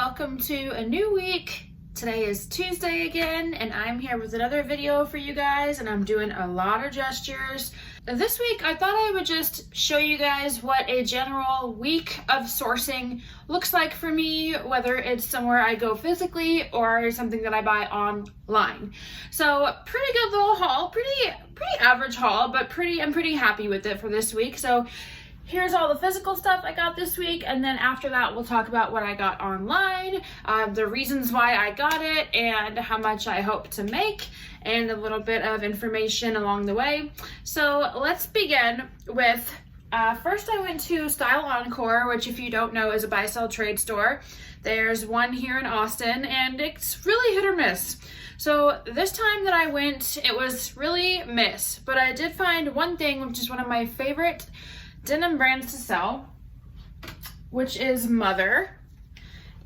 welcome to a new week. Today is Tuesday again, and I'm here with another video for you guys, and I'm doing a lot of gestures. This week, I thought I would just show you guys what a general week of sourcing looks like for me, whether it's somewhere I go physically or something that I buy online. So pretty good little haul, pretty average haul, but I'm pretty happy with it for this week. So here's all the physical stuff I got this week, and then after that we'll talk about what I got online, the reasons why I got it, and how much I hope to make, and a little bit of information along the way. So let's begin with, first I went to Style Encore, which if you don't know is a buy-sell trade store. There's one here in Austin, and it's really hit or miss. So this time that I went, it was really miss, but I did find one thing, which is one of my favorite denim brands to sell, which is Mother.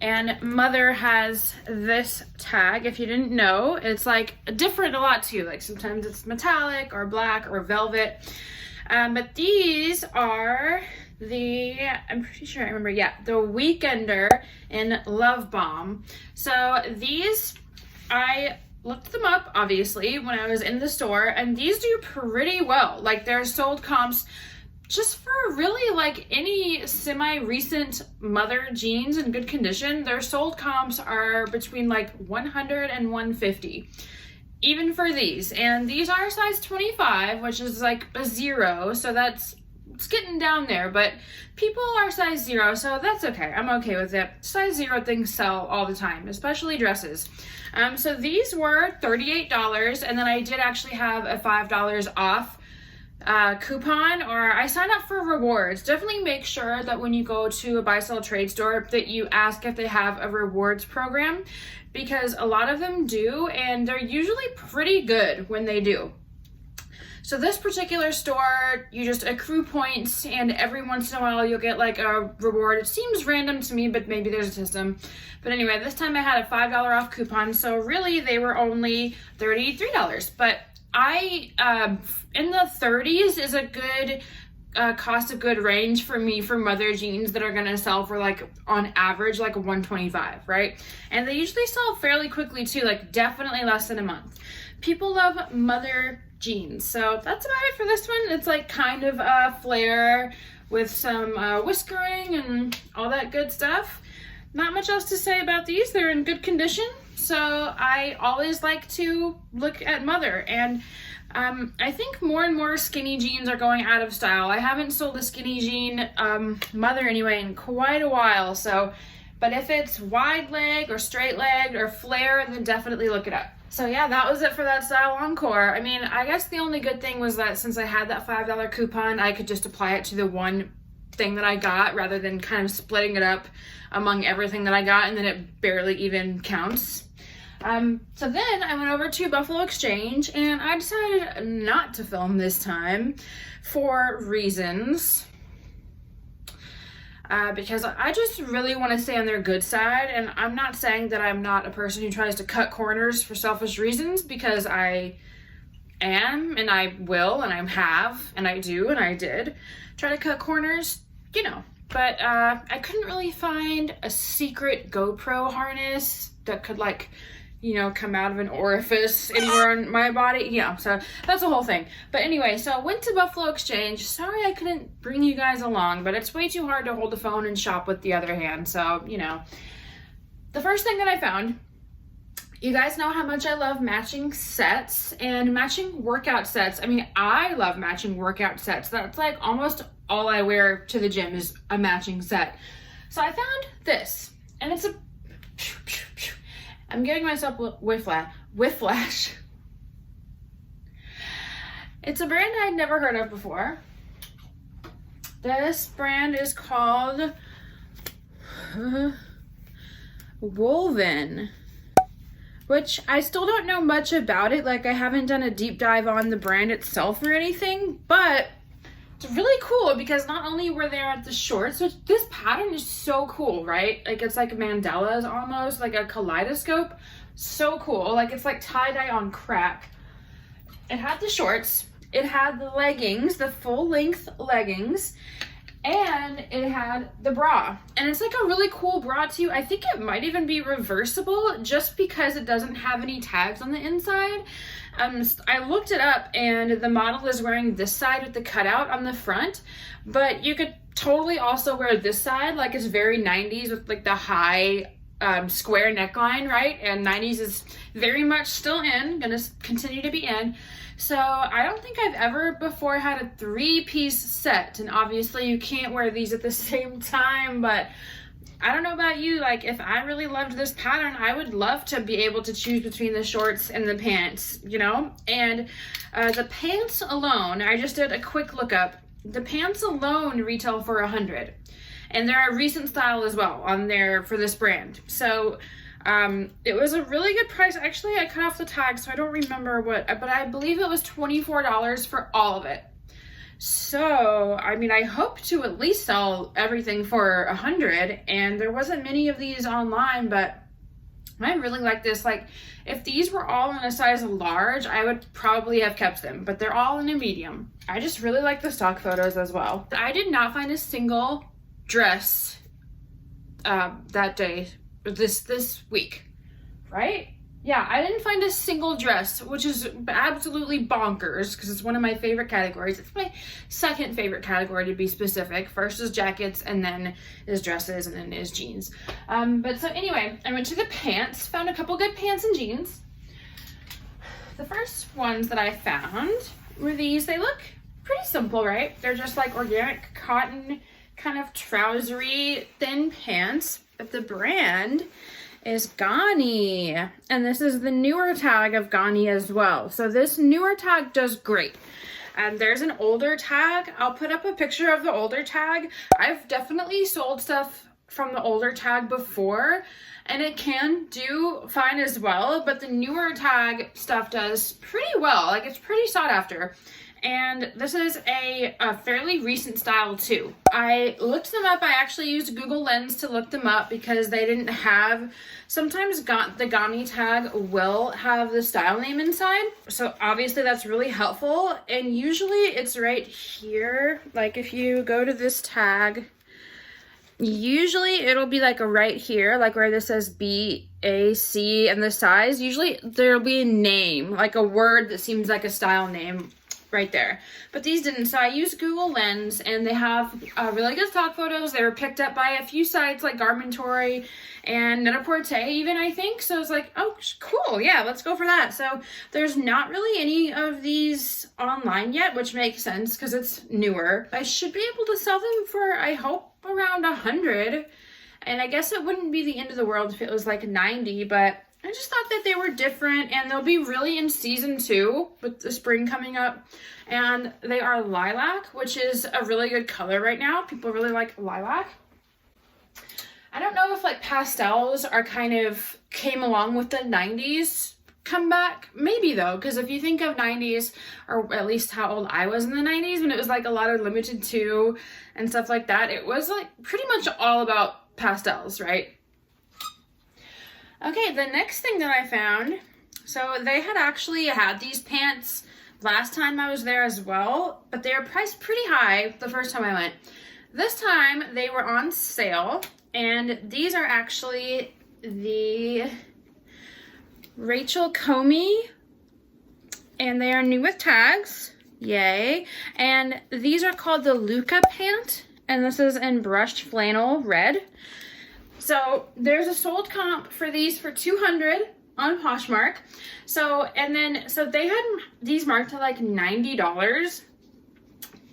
And Mother has this tag. If you didn't know, it's like different a lot too. Like sometimes it's metallic or black or velvet. But these are I'm pretty sure I remember, yeah, the Weekender in Love Bomb. So these, I looked them up obviously when I was in the store, and these do pretty well. Like they're sold comps just for really like any semi-recent Mother jeans in good condition. Their sold comps are between like 100 and 150, even for these. And these are size 25, which is like a 0, so it's getting down there, but people are size 0, so that's okay. I'm okay with it. Size 0 things sell all the time, especially dresses. So these were $38, and then I did actually have a $5 off coupon, or I signed up for rewards. Definitely make sure that when you go to a buy-sell trade store that you ask if they have a rewards program, because a lot of them do, and they're usually pretty good when they do. So this particular store, you just accrue points, and every once in a while you'll get like a reward. It seems random to me, but maybe there's a system. But anyway, this time I had a $5 off coupon, so really they were only $33. But in the 30s is a good cost of good range for me for Mother jeans that are gonna sell for like on average like $125, right? And they usually sell fairly quickly too, like definitely less than a month. People love Mother jeans, so that's about it for this one. It's like kind of a flare with some whiskering and all that good stuff. Not much else to say about these. They're in good condition, so I always like to look at Mother. And I think more and more skinny jeans are going out of style. I haven't sold a skinny jean, Mother anyway, in quite a while. So, but if it's wide leg or straight leg or flare, then definitely look it up. So yeah, that was it for that Style Encore. I mean, I guess the only good thing was that since I had that $5 coupon, I could just apply it to the one thing that I got rather than kind of splitting it up among everything that I got, and then it barely even counts. So then I went over to Buffalo Exchange, and I decided not to film this time for reasons. Because I just really want to stay on their good side, and I'm not saying that I'm not a person who tries to cut corners for selfish reasons, because I am, and I will, and I have, and I do, and I did try to cut corners, you know. But I couldn't really find a secret GoPro harness that could, like, you know, come out of an orifice anywhere on my body. Yeah, so that's the whole thing. But anyway, so I went to Buffalo Exchange. Sorry I couldn't bring you guys along, but it's way too hard to hold the phone and shop with the other hand. So, you know, the first thing that I found, you guys know how much I love matching sets and matching workout sets. I mean, I love matching workout sets. That's like almost all I wear to the gym is a matching set. So I found this, and it's I'm giving myself whiplash. It's a brand I'd never heard of before. This brand is called Woven, which I still don't know much about it. Like, I haven't done a deep dive on the brand itself or anything, but it's really cool because not only were there the shorts, which this pattern is so cool, right? Like, it's like mandalas almost, like a kaleidoscope. So cool. Like, it's like tie-dye on crack. It had the shorts. It had the leggings, the full-length leggings. and it had the bra. And it's like a really cool bra too. I think it might even be reversible just because it doesn't have any tags on the inside. I looked it up and the model is wearing this side with the cutout on the front, but you could totally also wear this side, like it's very 90s with like the high square neckline, right? And 90s is very much still in, gonna continue to be in. So I don't think I've ever before had a 3-piece set, and obviously you can't wear these at the same time, but I don't know about you, like if I really loved this pattern, I would love to be able to choose between the shorts and the pants, you know? And the pants alone, I just did a quick lookup. The pants alone retail for $100, and they're a recent style as well on there for this brand. So it was a really good price. Actually, I cut off the tag, so I don't remember what, but I believe it was $24 for all of it. So, I mean, I hope to at least sell everything for $100, and there wasn't many of these online, but I really like this. Like, if these were all in a size large, I would probably have kept them, but they're all in a medium. I just really like the stock photos as well. I did not find a single dress that day, this week, right? Yeah, I didn't find a single dress, which is absolutely bonkers because it's one of my favorite categories. It's my second favorite category to be specific. First is jackets, and then is dresses, and then is jeans. But so anyway, I went to the pants, found a couple good pants and jeans. The first ones that I found were these. They look pretty simple, right? They're just like organic cotton, kind of trousery, thin pants. But the brand is Ghani, and this is the newer tag of Ghani as well. So this newer tag does great. There's an older tag. I'll put up a picture of the older tag. I've definitely sold stuff from the older tag before, and it can do fine as well, but the newer tag stuff does pretty well. Like, it's pretty sought after. And this is a fairly recent style too. I looked them up. I actually used Google Lens to look them up because they didn't have, sometimes the Ghani tag will have the style name inside. So obviously that's really helpful. And usually it's right here. Like if you go to this tag, usually it'll be like right here, like where this says BAC and the size. Usually there'll be a name, like a word that seems like a style name right there, but these didn't. So I used Google Lens, and they have really good stock photos. They were picked up by a few sites like Garmentory and Net-a-Porter even, I think. So I was like, oh cool, yeah, let's go for that. So there's not really any of these online yet, which makes sense because it's newer. I should be able to sell them for, I hope, around $100, and I guess it wouldn't be the end of the world if it was like $90, but I just thought that they were different, and they'll be really in season 2 with the spring coming up. And they are lilac, which is a really good color right now. People really like lilac. I don't know if like pastels are kind of came along with the 90s comeback. Maybe though, because if you think of 90s, or at least how old I was in the 90s, when it was like a lot of limited 2 and stuff like that, it was like pretty much all about pastels, right? Okay, the next thing that I found, so they had actually had these pants last time I was there as well, but they were priced pretty high the first time I went. This time they were on sale, and these are actually the Rachel Comey, and they are new with tags, yay. And these are called the Luca pant, and this is in brushed flannel red. So there's a sold comp for these for $200 on Poshmark. So they had these marked to like $90.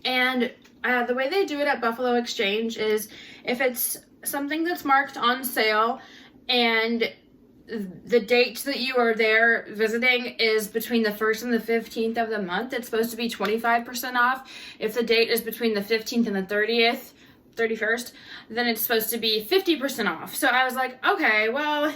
And the way they do it at Buffalo Exchange is if it's something that's marked on sale and the date that you are there visiting is between the 1st and the 15th of the month, it's supposed to be 25% off. If the date is between the 15th and the 31st, then it's supposed to be 50% off. So I was like, okay, well,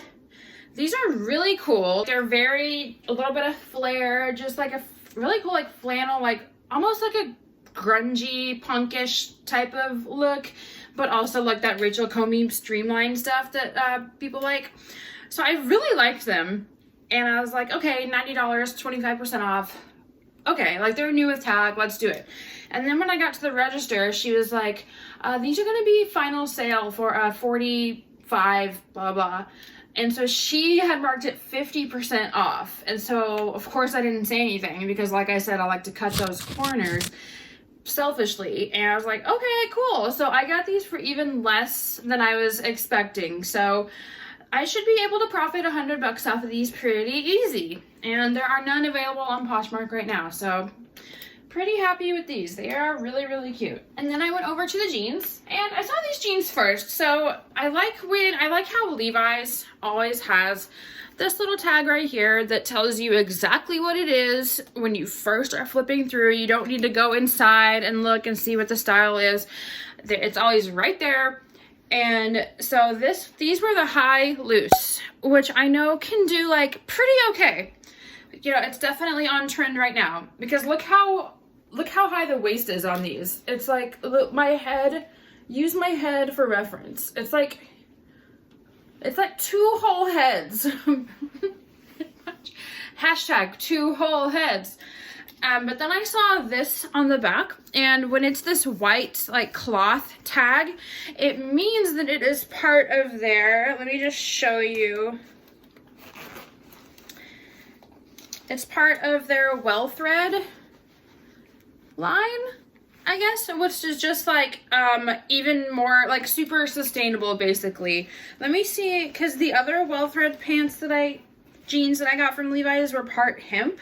these are really cool. They're a little bit of flare, just like a really cool like flannel, like almost like a grungy, punkish type of look, but also like that Rachel Comey streamlined stuff that people like. So I really liked them, and I was like, okay, $90, 25% off. okay, like they're new with tag, let's do it. And then when I got to the register, she was like, these are gonna be final sale for 45, blah, blah. And so she had marked it 50% off. And so of course I didn't say anything because like I said, I like to cut those corners selfishly. And I was like, okay, cool. So I got these for even less than I was expecting. So I should be able to profit $100 off of these pretty easy. And there are none available on Poshmark right now. So pretty happy with these. They are really, really cute. And then I went over to the jeans and I saw these jeans first. So I like how Levi's always has this little tag right here that tells you exactly what it is when you first are flipping through. You don't need to go inside and look and see what the style is. It's always right there. And so these were the high loose, which I know can do like pretty okay. You know, it's definitely on trend right now because look how high the waist is on these. It's like use my head for reference. It's like 2 whole heads. Hashtag 2 whole heads. But then I saw this on the back, and when it's this white like cloth tag, it means that it is part of their, let me just show you. It's part of their well thread line, I guess, which is just like even more like super sustainable basically. Let me see, because the other well thread jeans that I got from Levi's were part hemp.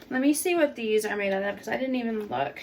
Let me see what these are made out of because I didn't even look.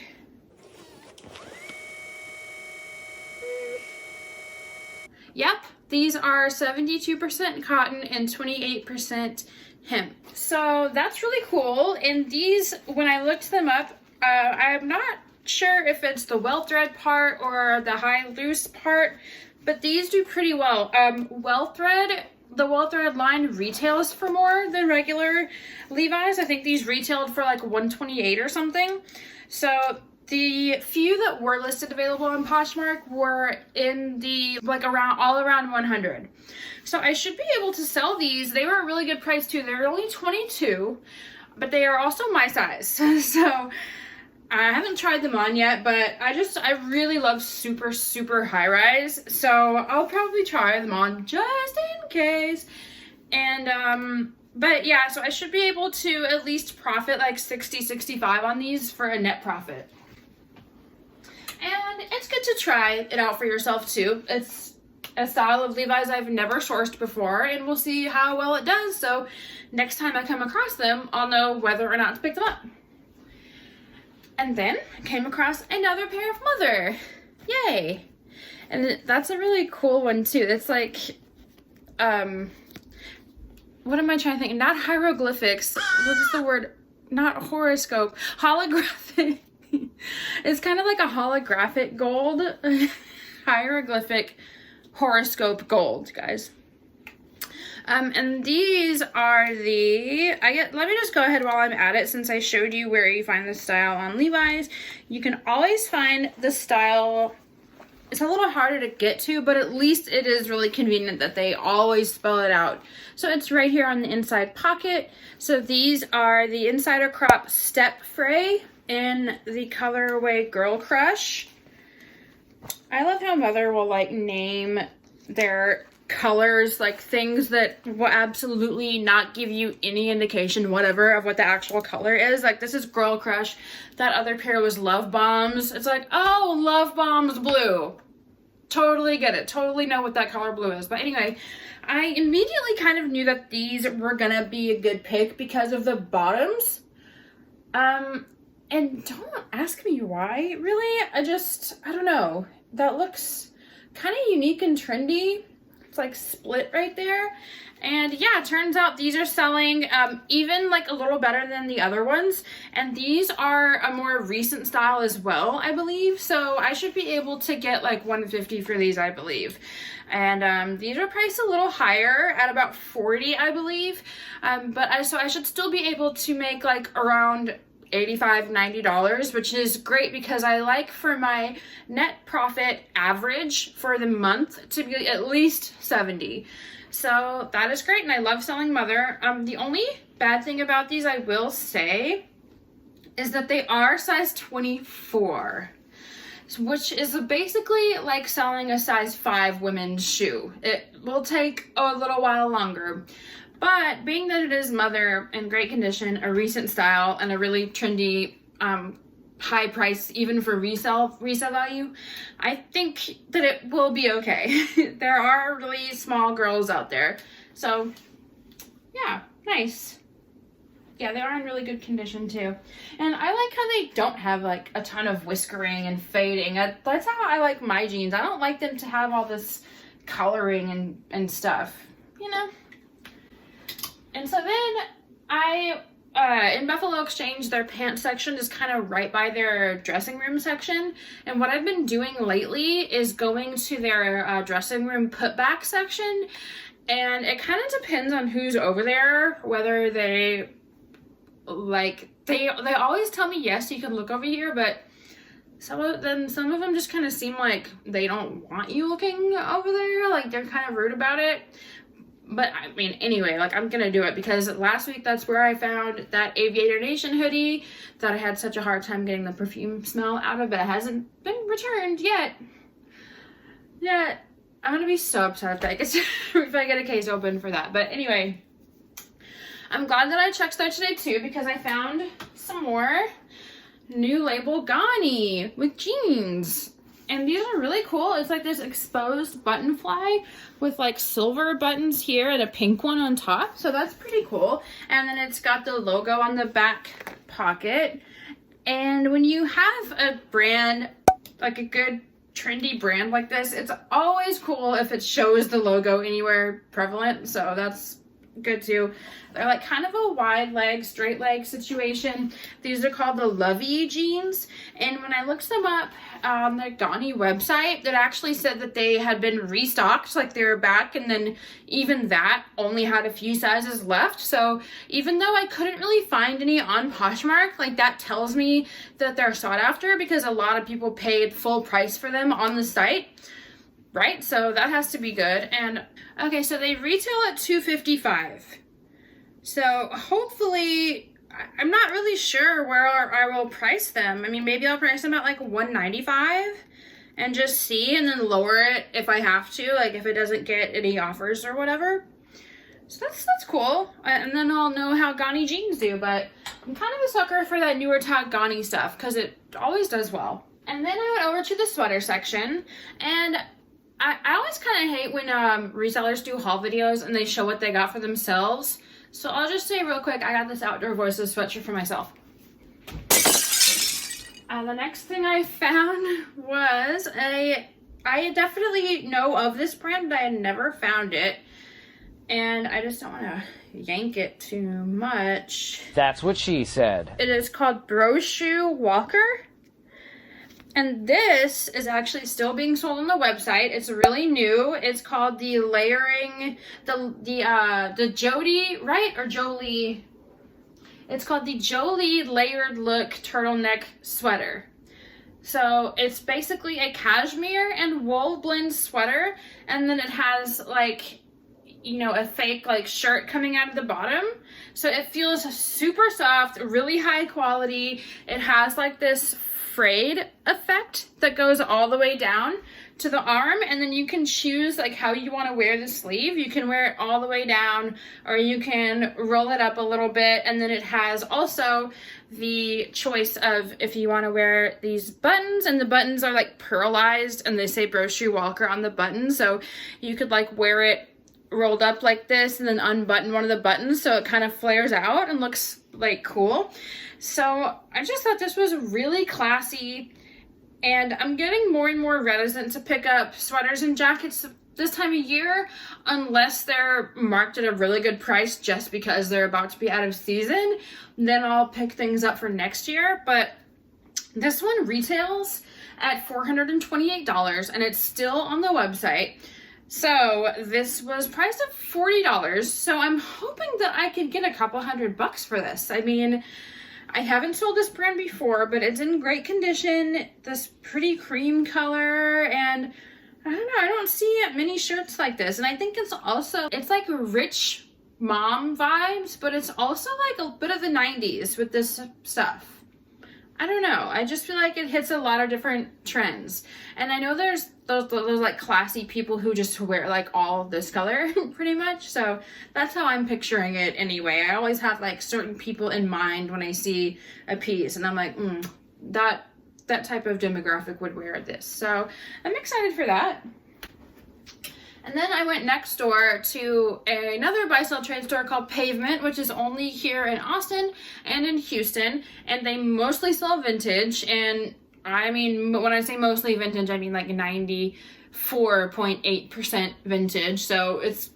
Yep, these are 72% cotton and 28% hemp. So that's really cool. And these, when I looked them up, I'm not sure if it's the well thread part or the high loose part, but these do pretty well. The well thread line retails for more than regular Levi's. I think these retailed for like $128 or something. So the few that were listed available on Poshmark were in the all around 100. So I should be able to sell these. They were a really good price too. They're only 22, but they are also my size. So I haven't tried them on yet, but I really love super, super high rise. So I'll probably try them on just in case. And, but yeah, so I should be able to at least profit like 60, 65 on these for a net profit. And it's good to try it out for yourself too. It's a style of Levi's I've never sourced before, and we'll see how well it does. So next time I come across them, I'll know whether or not to pick them up. And then I came across another pair of Mother. Yay. And that's a really cool one too. It's like, what am I trying to think? Not hieroglyphics. What is the word? Not horoscope. Holographic. It's kind of like a holographic gold. Hieroglyphic horoscope gold, guys. And these are let me just go ahead while I'm at it, since I showed you where you find the style on Levi's. You can always find the style. It's a little harder to get to, but at least it is really convenient that they always spell it out. So it's right here on the inside pocket. So these are the insider crop step fray in the colorway Girl Crush. I love how Mother will like name their colors, like things that will absolutely not give you any indication whatever of what the actual color is. Like this is Girl Crush, that other pair was Love Bombs. It's like, oh, Love Bombs blue. Totally get it, totally know what that color blue is. But anyway, I immediately kind of knew that these were gonna be a good pick because of the bottoms. And don't ask me why, really. I don't know, that looks kind of unique and trendy. Like split right there. And yeah, it turns out these are selling even like a little better than the other ones, and these are a more recent style as well, I believe. So I should be able to get like $150 for these, I believe. And these are priced a little higher at about $40, I believe. So I should still be able to make like around $85, $90, which is great because I like for my net profit average for the month to be at least 70. So that is great, and I love selling Mother. The only bad thing about these, I will say, is that they are size 24, which is basically like selling a size 5 women's shoe. It will take a little while longer, but being that it is mother in great condition, a recent style, and a really trendy, high price even for resale value, I think that it will be okay. There are really small girls out there, so yeah, nice. Yeah, they are in really good condition too. And I like how they don't have like a ton of whiskering and fading. That's how I like my jeans. I don't like them to have all this coloring and stuff, you know? And so then in Buffalo Exchange, their pants section is kind of right by their dressing room section. And what I've been doing lately is going to their dressing room putback section. And it kind of depends on who's over there, whether they like, they always tell me, yes, you can look over here, but some of them just kind of seem like they don't want you looking over there. Like, they're kind of rude about it. But I mean, anyway, like, I'm gonna do it because last week that's where I found that Aviator Nation hoodie that I had such a hard time getting the perfume smell out of, but it hasn't been returned yet. I'm gonna be so upset if I get a case open for that. But anyway, I'm glad that I checked there today too, because I found some more new label Gani with jeans. And these are really cool. It's like this exposed button fly with like silver buttons here and a pink one on top. So that's pretty cool. And then it's got the logo on the back pocket. And when you have a brand, like a good trendy brand like this, it's always cool if it shows the logo anywhere prevalent. So that's good too. They're like kind of a wide leg, straight leg situation. These are called the Lovey jeans. And when I looked them up on the Gani website, it actually said that they had been restocked, like they were back, and then even that only had a few sizes left. So even though I couldn't really find any on Poshmark, like that tells me that they're sought after because a lot of people paid full price for them on the site. Right, so that has to be good. And okay, so they retail at $255. So hopefully, I'm not really sure where I will price them. I mean, maybe I'll price them at like $195 and just see, and then lower it if I have to, like if it doesn't get any offers or whatever. So that's cool. And then I'll know how Gani jeans do. But I'm kind of a sucker for that newer tag Gani stuff because it always does well. And then I went over to the sweater section, and I always kind of hate when resellers do haul videos and they show what they got for themselves. So I'll just say real quick, I got this Outdoor Voices sweatshirt for myself. The next thing I found was I definitely know of this brand, but I had never found it. And I just don't want to yank it too much. That's what she said. It is called Broshoe Walker. And this is actually still being sold on the website. It's really new. It's called the layering, the Jody, right? Or Jolie. It's called the Jolie Layered Look Turtleneck Sweater. So it's basically a cashmere and wool blend sweater. And then it has like, you know, a fake like shirt coming out of the bottom. So it feels super soft, really high quality. It has like this frayed effect that goes all the way down to the arm, and then you can choose like how you want to wear the sleeve. You can wear it all the way down, or you can roll it up a little bit, and then it has also the choice of if you want to wear these buttons, and the buttons are like pearlized and they say Broshoe Walker on the buttons, so you could like wear it rolled up like this and then unbutton one of the buttons so it kind of flares out and looks like cool. So I just thought this was really classy, and I'm getting more and more reticent to pick up sweaters and jackets this time of year unless they're marked at a really good price just because they're about to be out of season. Then I'll pick things up for next year. But this one retails at $428 and it's still on the website. So this was priced at $40. So I'm hoping that I could get a couple $100 for this. I mean, I haven't sold this brand before, but it's in great condition. This pretty cream color, and I don't know, I don't see many shirts like this. And I think it's like rich mom vibes, but it's also like a bit of the 90s with this stuff. I don't know. I just feel like it hits a lot of different trends. And I know there's those like classy people who just wear like all this color pretty much. So that's how I'm picturing it anyway. I always have like certain people in mind when I see a piece, and I'm like, that type of demographic would wear this. So I'm excited for that. And then I went next door to another buy-sell trade store called Pavement, which is only here in Austin and in Houston. And they mostly sell vintage. And I mean, when I say mostly vintage, I mean like 94.8% vintage. So it's,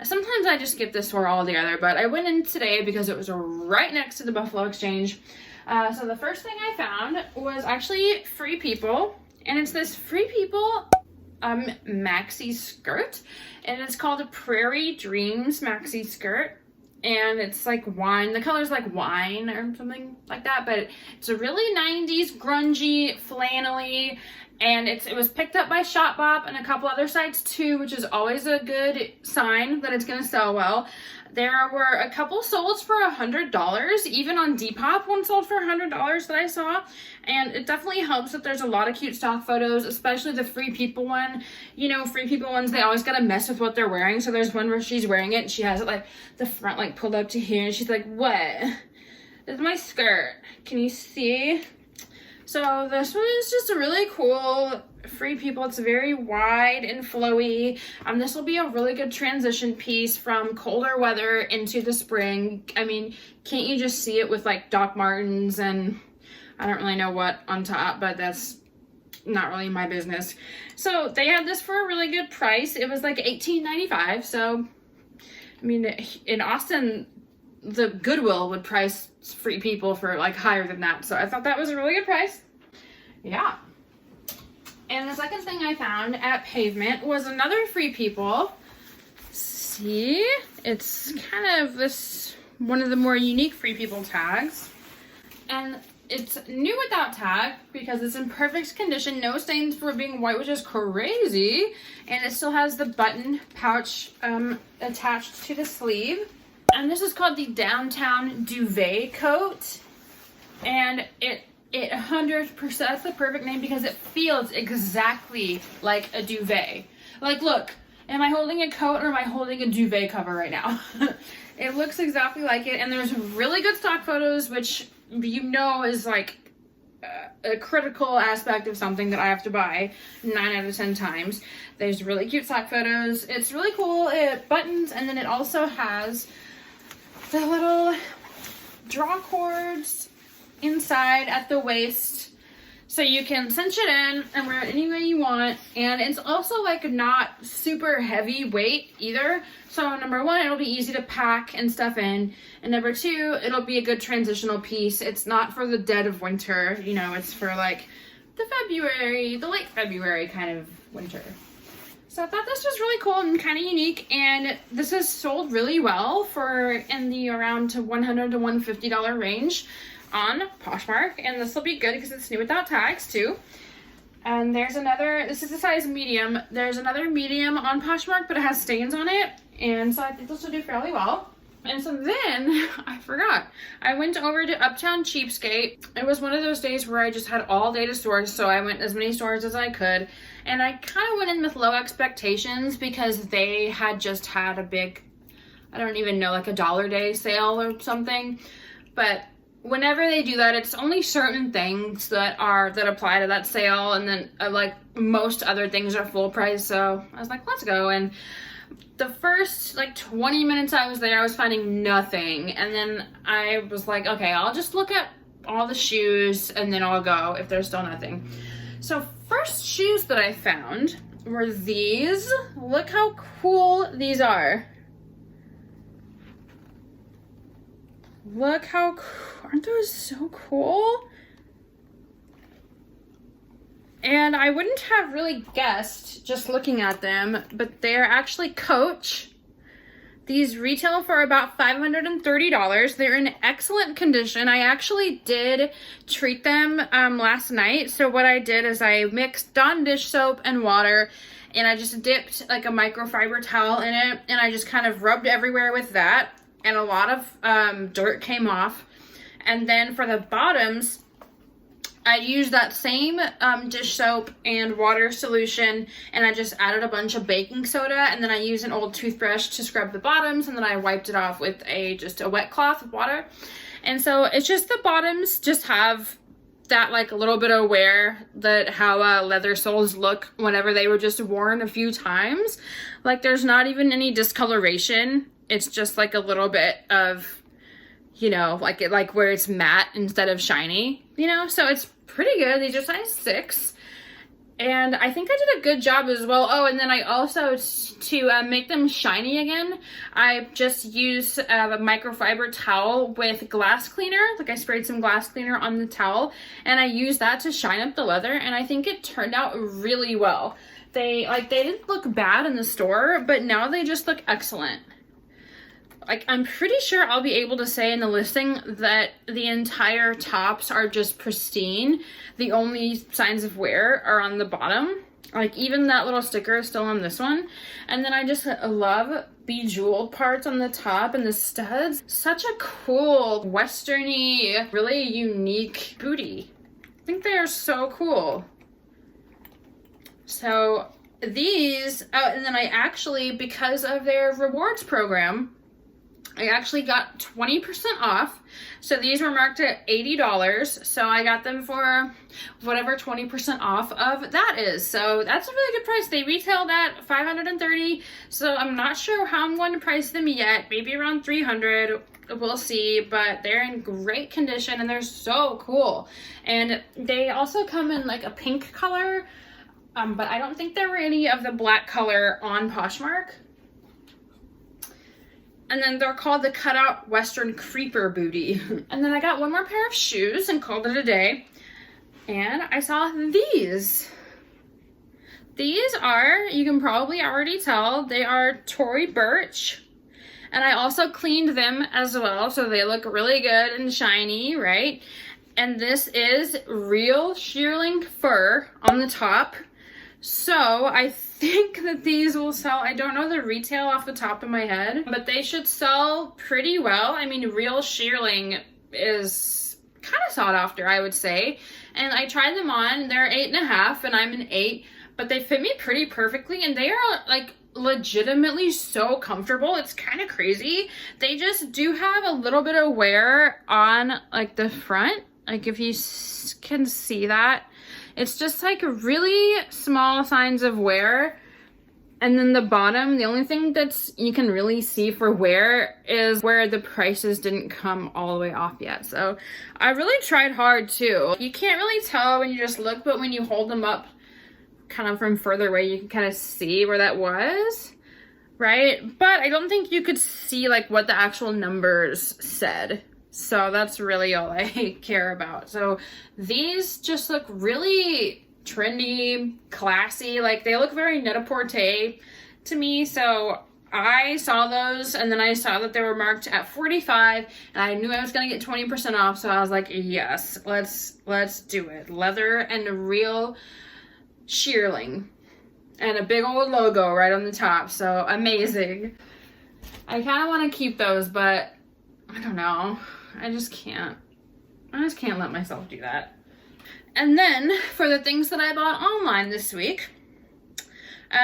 sometimes I just skip this store altogether. But I went in today because it was right next to the Buffalo Exchange. So the first thing I found was actually Free People. And it's this Free People maxi skirt, and it's called a Prairie Dreams maxi skirt, and it's like wine. The color's like wine or something like that, but it's a really 90s grungy flannelly, and it was picked up by Shopbop and a couple other sites too, which is always a good sign that it's gonna sell well. There were a couple sold for $100, even on Depop one sold for $100 that I saw, and it definitely helps that there's a lot of cute stock photos, especially the Free People one. You know, Free People ones, they always gotta mess with what they're wearing. So there's one where she's wearing it and she has it like the front like pulled up to here, and she's like, what? This is my skirt. Can you see? So this one is just a really cool Free People. It's very wide and flowy. This will be a really good transition piece from colder weather into the spring. I mean, can't you just see it with like Doc Martens and I don't really know what on top, but that's not really my business. So they had this for a really good price. It was like $18.95. So, I mean, in Austin, the Goodwill would price Free People for like higher than that. So I thought that was a really good price. Yeah. And the second thing I found at Pavement was another Free People. See, it's kind of this, one of the more unique Free People tags. And it's new without tag because it's in perfect condition, no stains for being white, which is crazy. And it still has the button pouch attached to the sleeve. And this is called the Downtown Duvet Coat. And it 100%, that's the perfect name because it feels exactly like a duvet. Like, look, am I holding a coat or am I holding a duvet cover right now? It looks exactly like it, and there's really good stock photos, which you know is like a critical aspect of something that I have to buy 9 out of 10 times. There's really cute stock photos. It's really cool. It buttons, and then it also has the little draw cords inside at the waist, so you can cinch it in and wear it any way you want. And it's also like not super heavy weight either, so number one, it'll be easy to pack and stuff in, and number two, it'll be a good transitional piece. It's not for the dead of winter, you know, it's for like the late February kind of winter. So I thought this was really cool and kind of unique, and this is sold really well for in the around to $100 to $150 range on Poshmark, and this will be good because it's new without tags too. And there's another, this is a size medium, there's another medium on Poshmark, but it has stains on it, and so I think this will do fairly well. And so then, I forgot, I went over to Uptown Cheapskate. It was one of those days where I just had all day to stores, so I went as many stores as I could, and I kind of went in with low expectations because they had just had a big, I don't even know, like a dollar day sale or something. But whenever they do that, it's only certain things that apply to that sale, and then like most other things are full price. So I was like, let's go. And the first like 20 minutes I was there, I was finding nothing, and then I was like, okay, I'll just look at all the shoes and then I'll go if there's still nothing. So first shoes that I found were these. Look how cool these are. Look how, aren't those so cool? And I wouldn't have really guessed just looking at them, but they're actually Coach. These retail for about $530. They're in excellent condition. I actually did treat them last night. So what I did is I mixed Dawn dish soap and water, and I just dipped like a microfiber towel in it, and I just kind of rubbed everywhere with that, and a lot of dirt came off. And then for the bottoms, I used that same dish soap and water solution, and I just added a bunch of baking soda, and then I used an old toothbrush to scrub the bottoms, and then I wiped it off with just a wet cloth with water. And so it's just the bottoms just have that like a little bit of wear, that how leather soles look whenever they were just worn a few times. Like there's not even any discoloration. It's just like a little bit of, you know, like where it's matte instead of shiny, you know? So it's pretty good. These are size 6. And I think I did a good job as well. Oh, and then I also, to make them shiny again, I just used a microfiber towel with glass cleaner. Like I sprayed some glass cleaner on the towel, and I used that to shine up the leather, and I think it turned out really well. They didn't look bad in the store, but now they just look excellent. Like, I'm pretty sure I'll be able to say in the listing that the entire tops are just pristine. The only signs of wear are on the bottom. Like, even that little sticker is still on this one. And then I just love bejeweled parts on the top and the studs. Such a cool, westerny, really unique booty. I think they are so cool. So these, oh, and then I actually, because of their rewards program, I actually got 20% off. So these were marked at $80. So I got them for whatever 20% off of that is. So that's a really good price. They retailed at $530. So I'm not sure how I'm going to price them yet. Maybe around $300. We'll see, but they're in great condition and they're so cool. And they also come in like a pink color, but I don't think there were any of the black color on Poshmark. And then they're called the Cutout Western Creeper Booty. And then I got one more pair of shoes and called it a day. And I saw these. These are, you can probably already tell, they are Tory Burch. And I also cleaned them as well, so they look really good and shiny, right? And this is real shearling fur on the top. So I think that these will sell, I don't know the retail off the top of my head, but they should sell pretty well. I mean, real shearling is kind of sought after, I would say. And I tried them on, they're 8.5 and I'm an 8, but they fit me pretty perfectly and they are like legitimately so comfortable. It's kind of crazy. They just do have a little bit of wear on like the front. Like if you can see that. It's just like really small signs of wear. And then the bottom, the only thing that's you can really see for wear is where the prices didn't come all the way off yet. So I really tried hard too. You can't really tell when you just look, but when you hold them up kind of from further away, you can kind of see where that was, right? But I don't think you could see like what the actual numbers said. So that's really all I care about. So these just look really trendy, classy. Like they look very net-a-porter to me. So I saw those and then I saw that they were marked at $45 and I knew I was going to get 20% off. So I was like, yes, let's do it. Leather and real shearling and a big old logo right on the top. So amazing. I kind of want to keep those, but I don't know. I just can't let myself do that. And then for the things that I bought online this week,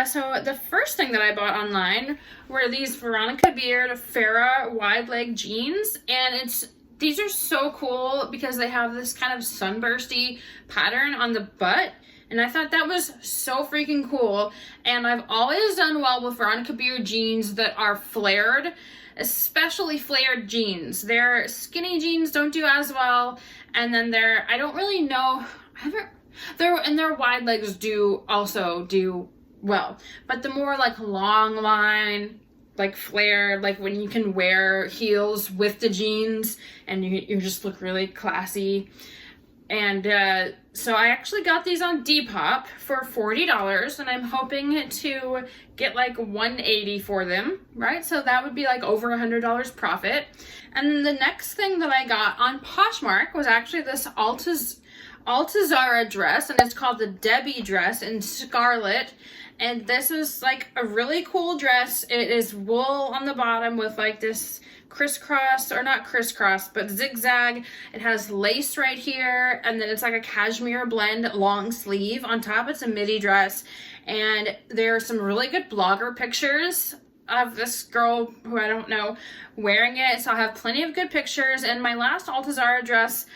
so the first thing that I bought online were these Veronica Beard Farrah wide leg jeans, and these are so cool because they have this kind of sunbursty pattern on the butt. And I thought that was so freaking cool. And I've always done well with Veronica Beard jeans that are flared, especially flared jeans. Their skinny jeans don't do as well. And then I don't really know, their wide legs do also do well. But the more like long line, like flared, like when you can wear heels with the jeans and you just look really classy. And so I actually got these on Depop for $40 and I'm hoping to get like $180 for them, right? So that would be like over $100 profit. And then the next thing that I got on Poshmark was actually this Altazara dress, and it's called the Debbie dress in scarlet. And this is like a really cool dress. It is wool on the bottom with like this crisscross, or not crisscross, but zigzag. It has lace right here, and then it's like a cashmere blend long sleeve. On top, it's a midi dress, and there are some really good blogger pictures of this girl who I don't know wearing it, so I have plenty of good pictures. And my last Altazara dress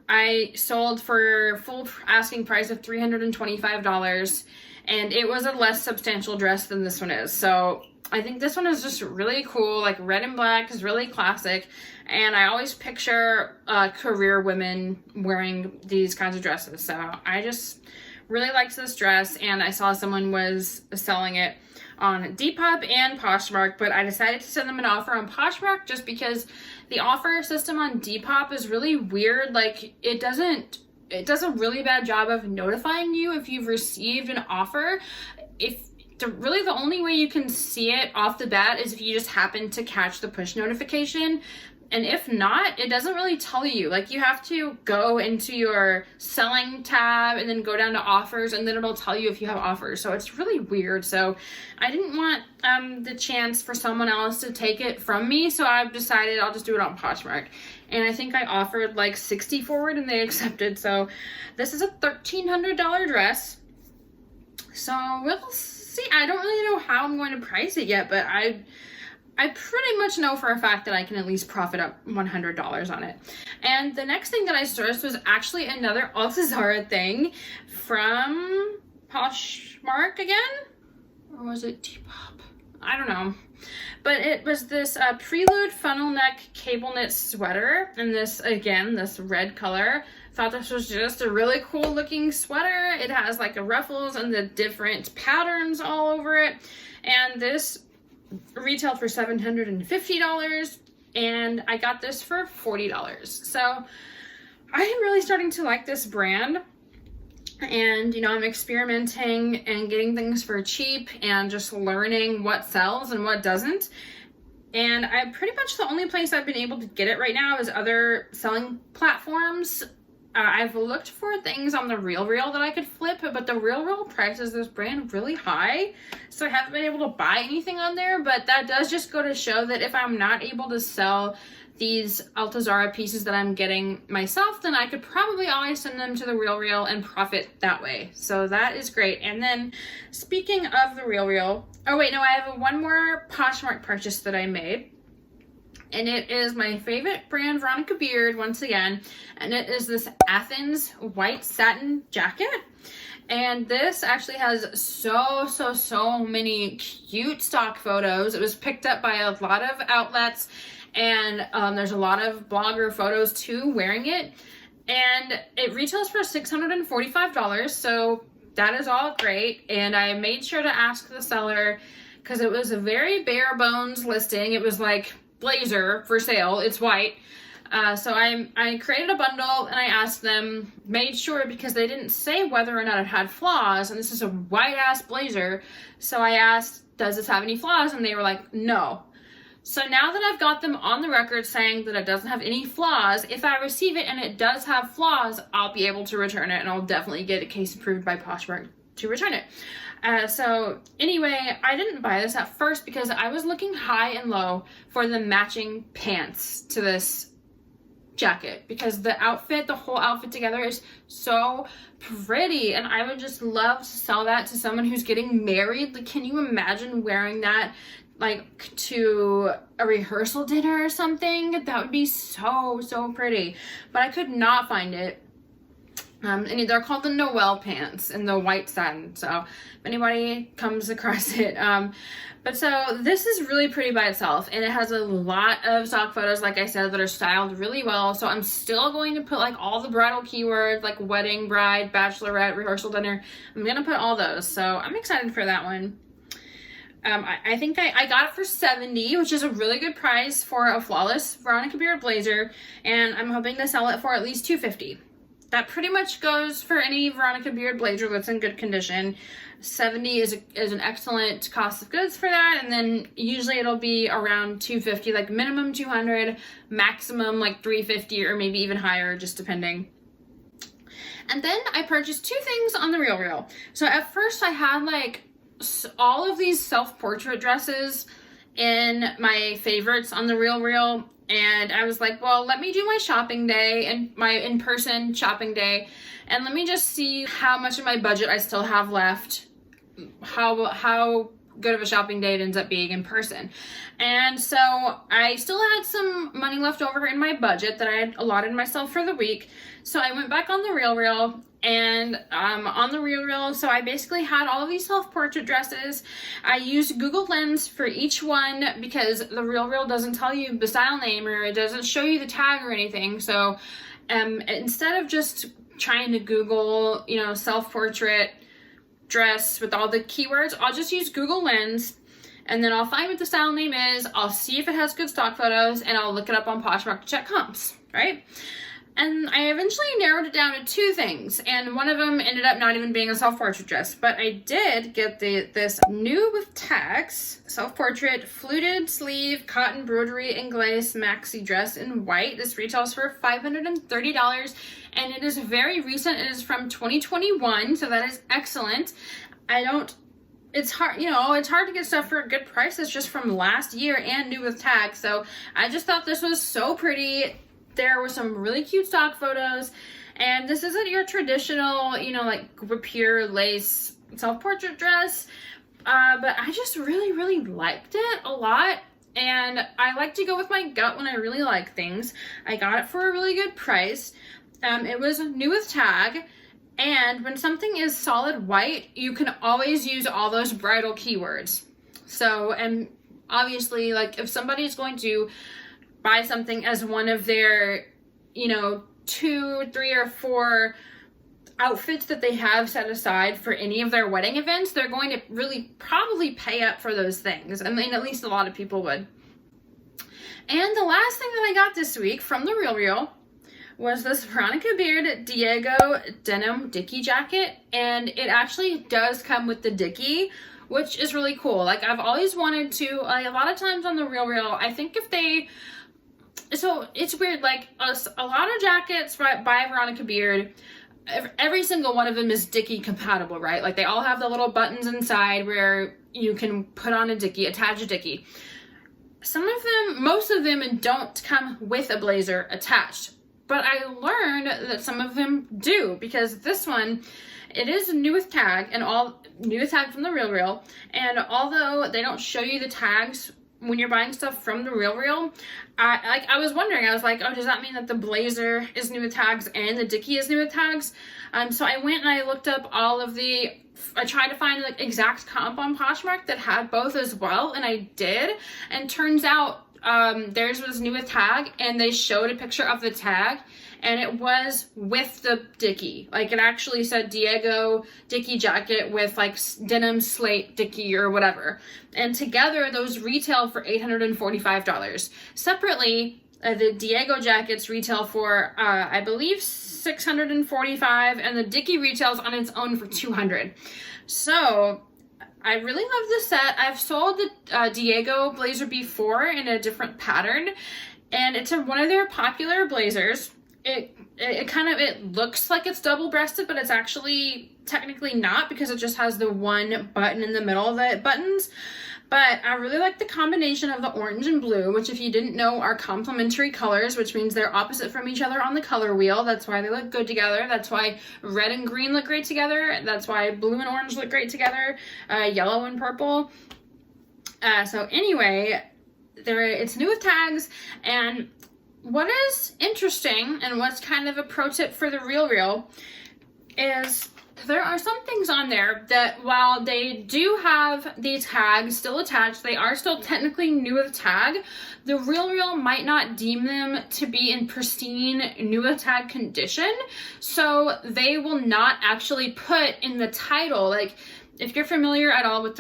I sold for full asking price of $325, and it was a less substantial dress than this one is. So I think this one is just really cool. Like red and black is really classic, and I always picture career women wearing these kinds of dresses. So I just really liked this dress, and I saw someone was selling it on Depop and Poshmark, but I decided to send them an offer on Poshmark just because the offer system on Depop is really weird. Like it does a really bad job of notifying you if you've received an offer. Really the only way you can see it off the bat is if you just happen to catch the push notification. And if not, it doesn't really tell you. Like you have to go into your selling tab and then go down to offers, and then it'll tell you if you have offers. So it's really weird. So I didn't want the chance for someone else to take it from me. So I've decided I'll just do it on Poshmark. And I think I offered like $60 for it and they accepted. So this is a $1,300 dress. So we'll see. I don't really know how I'm going to price it yet, but I pretty much know for a fact that I can at least profit up $100 on it. And the next thing that I sourced was actually another Altazara thing from Poshmark again, or was it Depop? I don't know. But it was this Prelude funnel neck cable knit sweater, and this red color. Thought this was just a really cool looking sweater. It has like the ruffles and the different patterns all over it, and this retailed for $750, and I got this for $40. So I am really starting to like this brand, and you know, I'm experimenting and getting things for cheap and just learning what sells and what doesn't. And I'm pretty much the only place I've been able to get it right now is other selling platforms. I've looked for things on TheRealReal that I could flip, but TheRealReal prices this brand really high, so I haven't been able to buy anything on there. But that does just go to show that if I'm not able to sell these Altazara pieces that I'm getting myself, then I could probably always send them to TheRealReal and profit that way. So that is great. And then speaking of TheRealReal, oh wait, no, I have one more Poshmark purchase that I made. And it is my favorite brand, Veronica Beard, once again. And it is this Athens white satin jacket. And this actually has so many cute stock photos. It was picked up by a lot of outlets. And there's a lot of blogger photos too wearing it. And it retails for $645. So that is all great. And I made sure to ask the seller, because it was a very bare bones listing. It was like blazer for sale. It's white. So I created a bundle and I asked them, made sure, because they didn't say whether or not it had flaws, and this is a white ass blazer. So I asked, does this have any flaws? And they were like, no. So now that I've got them on the record saying that it doesn't have any flaws, if I receive it and it does have flaws, I'll be able to return it, and I'll definitely get a case approved by Poshmark to return it. So anyway, I didn't buy this at first because I was looking high and low for the matching pants to this jacket, because the outfit, the whole outfit together is so pretty, and I would just love to sell that to someone who's getting married. Like, can you imagine wearing that like to a rehearsal dinner or something? That would be so pretty, but I could not find it. And they're called the Noel pants in the white satin, so if anybody comes across it. But so this is really pretty by itself, and it has a lot of stock photos, like I said, that are styled really well. So I'm still going to put like all the bridal keywords, like wedding, bride, bachelorette, rehearsal dinner. I'm gonna put all those, so I'm excited for that one. I think I got it for $70, which is a really good price for a flawless Veronica Beard blazer, and I'm hoping to sell it for at least $250. That pretty much goes for any Veronica Beard blazer that's in good condition. $70 is an excellent cost of goods for that, and then usually it'll be around $250, like minimum $200, maximum like $350, or maybe even higher, just depending. And then I purchased 2 things on TheRealReal. So at first I had like all of these self-portrait dresses in my favorites on TheRealReal, and I was like, well, let me do my shopping day and my in-person shopping day, and let me just see how much of my budget I still have left, how good of a shopping day it ends up being in person. And so I still had some money left over in my budget that I had allotted myself for the week. So I went back on TheRealReal, and on TheRealReal, so I basically had all of these self-portrait dresses. I used Google Lens for each one because TheRealReal doesn't tell you the style name, or it doesn't show you the tag or anything. So instead of just trying to Google, you know, self-portrait dress with all the keywords, I'll just use Google Lens, and then I'll find what the style name is, I'll see if it has good stock photos, and I'll look it up on Poshmark to check comps, right? And I eventually narrowed it down to 2 things, and one of them ended up not even being a self-portrait dress, but I did get this new with tags self-portrait fluted sleeve cotton embroidery and glaze maxi dress in white. This retails for $530, and it is very recent. It is from 2021, so that is excellent. It's hard, you know, it's hard to get stuff for a good price. It's just from last year and new with tags, so I just thought this was so pretty. There were some really cute stock photos, and this isn't your traditional, you know, like pure lace self-portrait dress, but I just really liked it a lot, and I like to go with my gut when I really like things. I got it for a really good price. It was new with tag, and when something is solid white, you can always use all those bridal keywords. So, and obviously, like, if somebody's going to buy something as one of their, you know, 2, 3, or 4 outfits that they have set aside for any of their wedding events, they're going to really probably pay up for those things. I mean, at least a lot of people would. And the last thing that I got this week from TheRealReal was this Veronica Beard Diego denim dickie jacket, and it actually does come with the dickie, which is really cool. Like, I've always wanted to, like, a lot of times on TheRealReal, I think if they, so it's weird, like a lot of jackets by Veronica Beard, every single one of them is dickie compatible, right? Like, they all have the little buttons inside where you can put on a dickie, attach a dickie. Some of them, most of them don't come with a blazer attached, but I learned that some of them do, because this one, it is new with tag, and all new with tag from TheRealReal, and although they don't show you the tags when you're buying stuff from TheRealReal, I was wondering, I was like, oh, does that mean that the blazer is new with tags and the dickie is new with tags? So I went and I looked up all of I tried to find like exact comp on Poshmark that had both as well, and I did, and turns out theirs was new with tag, and they showed a picture of the tag, and it was with the dickie. Like, it actually said Diego dickie jacket with like denim slate dickie or whatever. And together those retail for $845. Separately, the Diego jackets retail for I believe $645, and the dickie retails on its own for $200. So I really love this set. I've sold the Diego blazer before in a different pattern, and it's one of their popular blazers. It looks like it's double-breasted, but it's actually technically not, because it just has the one button in the middle of the buttons. But I really like the combination of the orange and blue, which, if you didn't know, are complementary colors, which means they're opposite from each other on the color wheel. That's why they look good together. That's why red and green look great together. That's why blue and orange look great together. Yellow and purple. So anyway, it's new with tags, and what is interesting, and what's kind of a pro tip for TheRealReal, is there are some things on there that, while they do have the tags still attached, they are still technically new with tag. TheRealReal might not deem them to be in pristine new with tag condition, so they will not actually put in the title. Like, if you're familiar at all with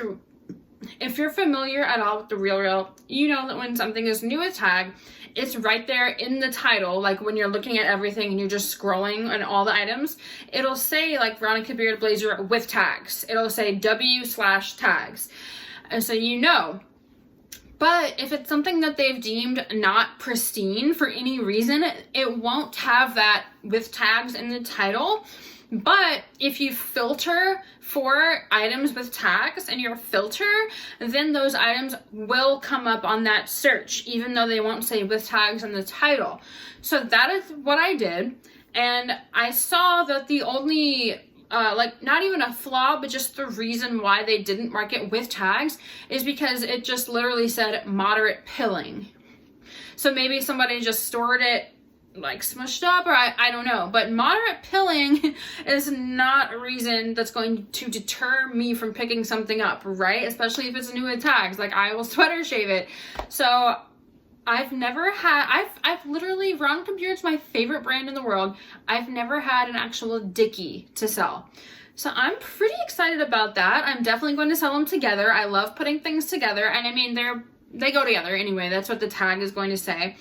TheRealReal, you know that when something is new with tag, it's right there in the title. Like, when you're looking at everything and you're just scrolling on all the items, it'll say like Veronica Beard blazer with tags. It'll say W/tags. And so you know. But if it's something that they've deemed not pristine for any reason, it won't have that with tags in the title. But if you filter for items with tags in your filter, then those items will come up on that search, even though they won't say with tags in the title. So that is what I did. And I saw that the only, like not even a flaw, but just the reason why they didn't mark it with tags is because it just literally said moderate pilling. So maybe somebody just stored it like smushed up, or I don't know, but moderate pilling is not a reason that's going to deter me from picking something up, right? Especially if it's new with tags. Like, I will sweater shave it. So I've never had, I've literally, Veronica Beard's my favorite brand in the world. I've never had an actual dickie to sell. So I'm pretty excited about that. I'm definitely going to sell them together. I love putting things together, and I mean, they go together anyway. That's what the tag is going to say.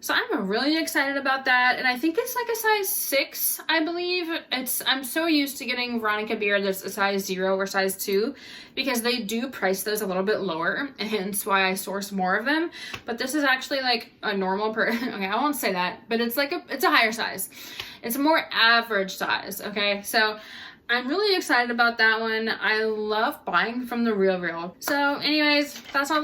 So I'm really excited about that, and I think it's like a size 6, I believe. I'm so used to getting Veronica Beard that's a size 0 or size 2, because they do price those a little bit lower, and hence why I source more of them. But this is actually like a normal okay, I won't say that, but it's like it's a higher size. It's a more average size, okay? So I'm really excited about that one. I love buying from TheRealReal. So anyways, that's all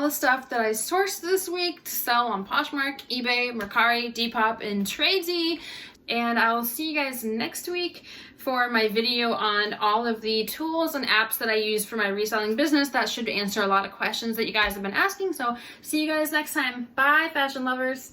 the stuff that I sourced this week to sell on Poshmark, eBay, Mercari, Depop, and Tradesy. And I will see you guys next week for my video on all of the tools and apps that I use for my reselling business. That should answer a lot of questions that you guys have been asking. So see you guys next time. Bye, fashion lovers.